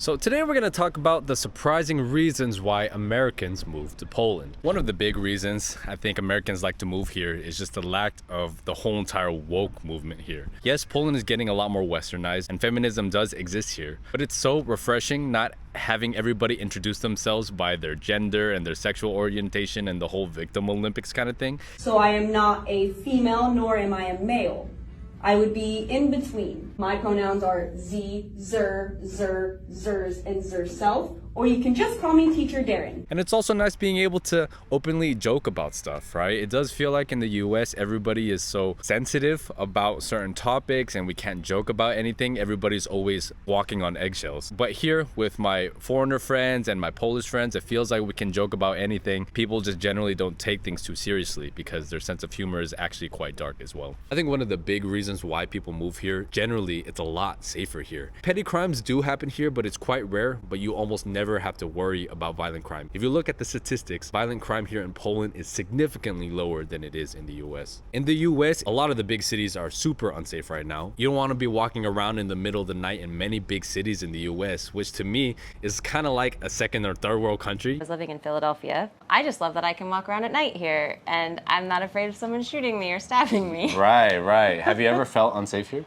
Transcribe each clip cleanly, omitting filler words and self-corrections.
So today we're going to talk about the surprising reasons why Americans move to Poland. One of the big reasons I think Americans like to move here is just the lack of the whole entire woke movement here. Yes, Poland is getting a lot more westernized and feminism does exist here, but it's so refreshing not having everybody introduce themselves by their gender and their sexual orientation and the whole victim Olympics kind of thing. So I am not a female, nor am I a male. I would be in between. My pronouns are z, zer, zers, and zerself, or you can just call me Teacher Darren. And it's also nice being able to openly joke about stuff, right? It does feel like in the US, everybody is so sensitive about certain topics and we can't joke about anything. Everybody's always walking on eggshells. But here with my foreigner friends and my Polish friends, it feels like we can joke about anything. People just generally don't take things too seriously because their sense of humor is actually quite dark as well. I think one of the big reasons why people move here, generally, it's a lot safer here. Petty crimes do happen here, but it's quite rare, but you almost never have to worry about violent crime. If you look at the statistics, violent crime here in Poland is significantly lower than it is in the US. In the US, a lot of the big cities are super unsafe right now. You don't want to be walking around in the middle of the night in many big cities in the US, which to me is kind of like a second or third world country. I was living in Philadelphia. I just love that I can walk around at night here and I'm not afraid of someone shooting me or stabbing me. Right. Have you ever felt unsafe here?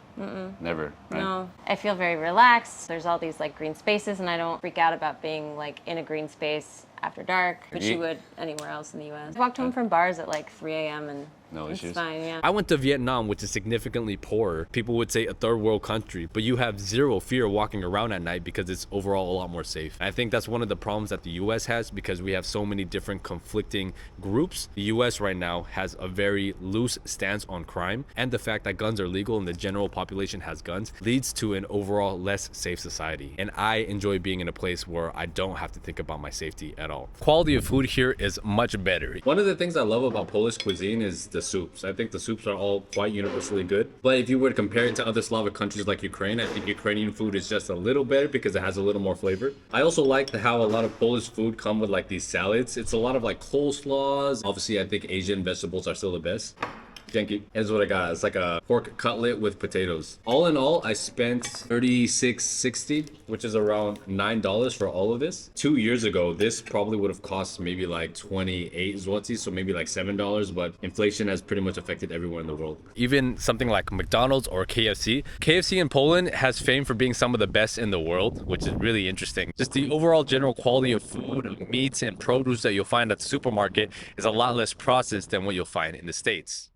Never, right? No, I feel very relaxed. There's all these like green spaces and I don't freak out about being like in a green space after dark, which you would anywhere else in the US. I walked home from bars at like 3 a.m. and No it's issues. fine, yeah. I went to Vietnam, which is significantly poorer. People would say a third world country, but you have zero fear walking around at night because it's overall a lot more safe. And I think that's one of the problems that the US has because we have so many different conflicting groups. The US right now has a very loose stance on crime, and the fact that guns are legal and the general population has guns leads to an overall less safe society. And I enjoy being in a place where I don't have to think about my safety at all. Quality of food here is much better. One of the things I love about Polish cuisine is the soups. I think the soups are all quite universally good. But if you were to compare it to other Slavic countries like Ukraine, I think Ukrainian food is just a little better because it has a little more flavor. I also like how a lot of Polish food come with like these salads. It's a lot of like coleslaws. Obviously, I think Asian vegetables are still the best. Thank you. Here's what I got. It's like a pork cutlet with potatoes. All in all, I spent $36.60, which is around $9 for all of this. 2 years ago, this probably would have cost maybe like 28 zloty, so maybe like $7, but inflation has pretty much affected everywhere in the world. Even something like McDonald's or KFC. KFC in Poland has fame for being some of the best in the world, which is really interesting. Just the overall general quality of food, of meats, and produce that you'll find at the supermarket is a lot less processed than what you'll find in the States.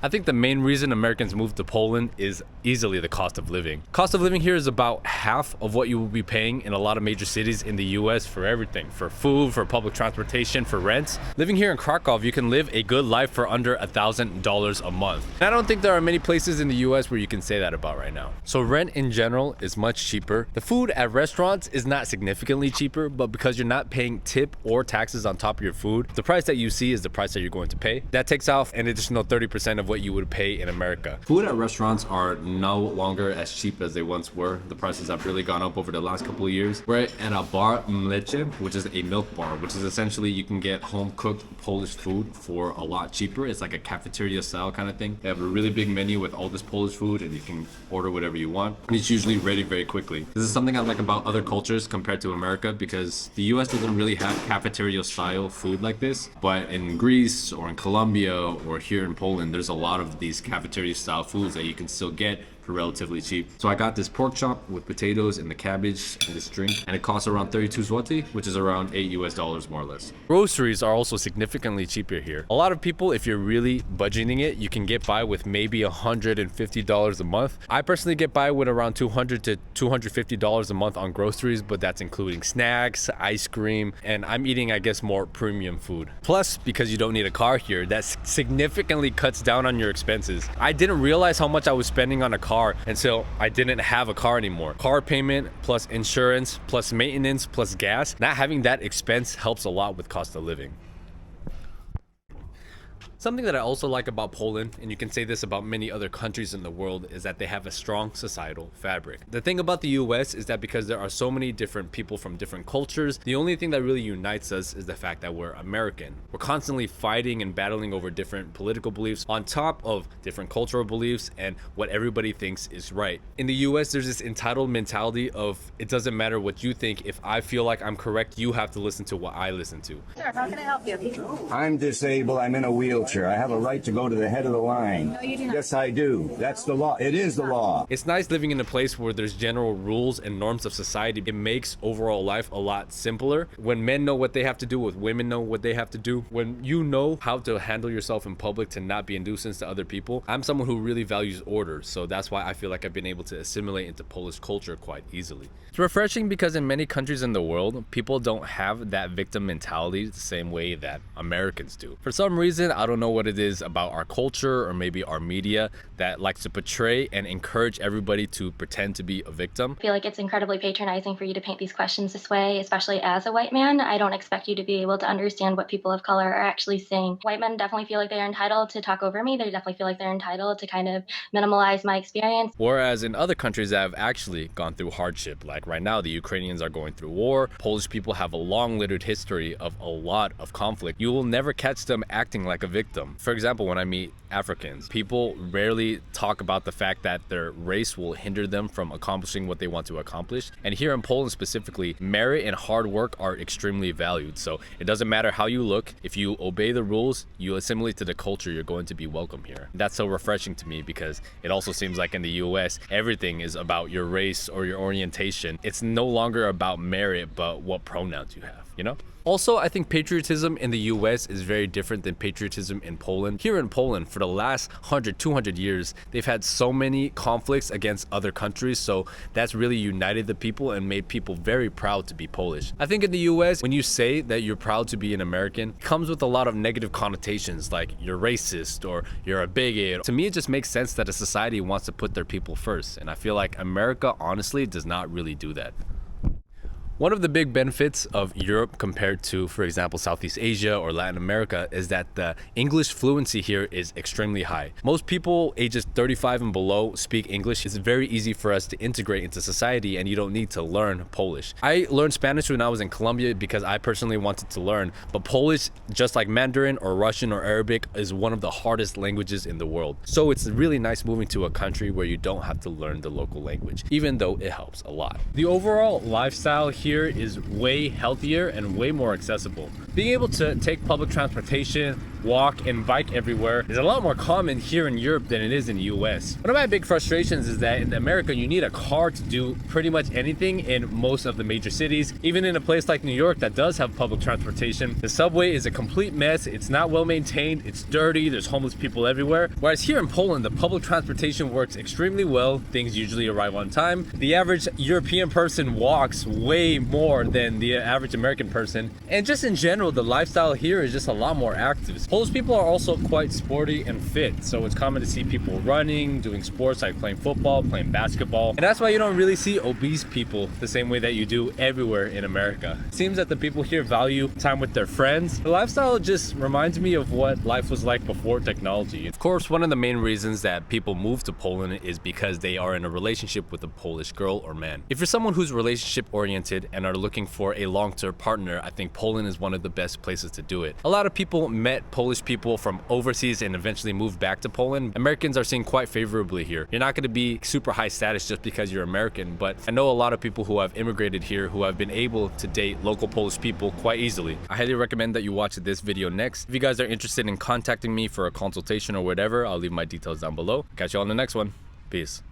I think the main reason Americans move to Poland is easily the cost of living. Cost of living here is about half of what you will be paying in a lot of major cities in the US for everything, for food, for public transportation, for rents. Living here in Krakow, you can live a good life for under $1,000 a month. And I don't think there are many places in the US where you can say that about right now. So rent in general is much cheaper. The food at restaurants is not significantly cheaper, but because you're not paying tip or taxes on top of your food, the price that you see is the price that you're going to pay. That takes off an additional 30% of what you would pay in America. Food at restaurants are no longer as cheap as they once were. The prices have really gone up over the last couple of years. We're at a bar mlecze, which is a milk bar, which is essentially you can get home cooked Polish food for a lot cheaper. It's like a cafeteria style kind of thing. They have a really big menu with all this Polish food and you can order whatever you want. And it's usually ready very quickly. This is something I like about other cultures compared to America because the US doesn't really have cafeteria style food like this. But in Greece or in Colombia or here in Poland, there's a lot of these cafeteria style foods that you can still get for relatively cheap. So I got this pork chop with potatoes and the cabbage and this drink, and it costs around 32 zloty, which is around $8 more or less. Groceries are also significantly cheaper here. A lot of people, if you're really budgeting it, you can get by with maybe $150 a month. I personally get by with around $200 to $250 a month on groceries, but that's including snacks, ice cream, and I'm eating, I guess, more premium food. Plus, because you don't need a car here, that significantly cuts down on your expenses. I didn't realize how much I was spending on a car until I didn't have a car anymore. Car payment plus insurance plus maintenance plus gas. Not having that expense helps a lot with cost of living. Something that I also like about Poland, and you can say this about many other countries in the world, is that they have a strong societal fabric. The thing about the US is that because there are so many different people from different cultures, the only thing that really unites us is the fact that we're American. We're constantly fighting and battling over different political beliefs on top of different cultural beliefs and what everybody thinks is right. In the US, there's this entitled mentality of it doesn't matter what you think. If I feel like I'm correct, you have to listen to what I listen to. Sure, how can I help you? I'm disabled. I'm in a wheelchair. I have a right to go to the head of the line. No, you do not. Yes, I do. That's the law. It is the law. It's nice living in a place where there's general rules and norms of society. It makes overall life a lot simpler. When men know what they have to do, when women know what they have to do, when you know how to handle yourself in public to not be a nuisance to other people. I'm someone who really values order, so that's why I feel like I've been able to assimilate into Polish culture quite easily. It's refreshing because in many countries in the world, people don't have that victim mentality the same way that Americans do. For some reason, I don't know what it is about our culture or maybe our media that likes to portray and encourage everybody to pretend to be a victim. I feel like it's incredibly patronizing for you to paint these questions this way, especially as a white man. I don't expect you to be able to understand what people of color are actually saying. White men definitely feel like they're entitled to talk over me. They definitely feel like they're entitled to kind of minimalize my experience. Whereas in other countries that have actually gone through hardship, like right now the Ukrainians are going through war, Polish people have a long littered history of a lot of conflict. You will never catch them acting like a victim. For example, when I meet Africans, people rarely talk about the fact that their race will hinder them from accomplishing what they want to accomplish. And here in Poland specifically, merit and hard work are extremely valued. So it doesn't matter how you look, if you obey the rules, you assimilate to the culture, you're going to be welcome here. That's so refreshing to me because it also seems like in the US, everything is about your race or your orientation. It's no longer about merit, but what pronouns you have, you know? Also, I think patriotism in the US is very different than patriotism in Poland. Here in Poland, for the last 100, 200 years, they've had so many conflicts against other countries, so that's really united the people and made people very proud to be Polish. I think in the US, when you say that you're proud to be an American, it comes with a lot of negative connotations, like you're racist or you're a bigot. To me, it just makes sense that a society wants to put their people first, and I feel like America, honestly, does not really do that. One of the big benefits of Europe compared to, for example, Southeast Asia or Latin America is that the English fluency here is extremely high. Most people ages 35 and below speak English. It's very easy for us to integrate into society and you don't need to learn Polish. I learned Spanish when I was in Colombia because I personally wanted to learn, but Polish, just like Mandarin or Russian or Arabic, is one of the hardest languages in the world. So it's really nice moving to a country where you don't have to learn the local language, even though it helps a lot. The overall lifestyle here is way healthier and way more accessible. Being able to take public transportation, walk, and bike everywhere is a lot more common here in Europe than it is in the US. One of my big frustrations is that in America, you need a car to do pretty much anything in most of the major cities. Even in a place like New York that does have public transportation, the subway is a complete mess. It's not well maintained, it's dirty, there's homeless people everywhere. Whereas here in Poland, the public transportation works extremely well. Things usually arrive on time. The average European person walks way more than the average American person. And just in general, the lifestyle here is just a lot more active. Polish people are also quite sporty and fit, so it's common to see people running, doing sports like playing football, playing basketball, and that's why you don't really see obese people the same way that you do everywhere in America. It seems that the people here value time with their friends. The lifestyle just reminds me of what life was like before technology. Of course, one of the main reasons that people move to Poland is because they are in a relationship with a Polish girl or man. If you're someone who's relationship oriented and are looking for a long-term partner, I think Poland is one of the best places to do it. A lot of people met Polish people from overseas and eventually moved back to Poland. Americans are seen quite favorably here. You're not going to be super high status just because you're American, but I know a lot of people who have immigrated here who have been able to date local Polish people quite easily. I highly recommend that you watch this video next. If you guys are interested in contacting me for a consultation or whatever, I'll leave my details down below. Catch you on the next one. Peace.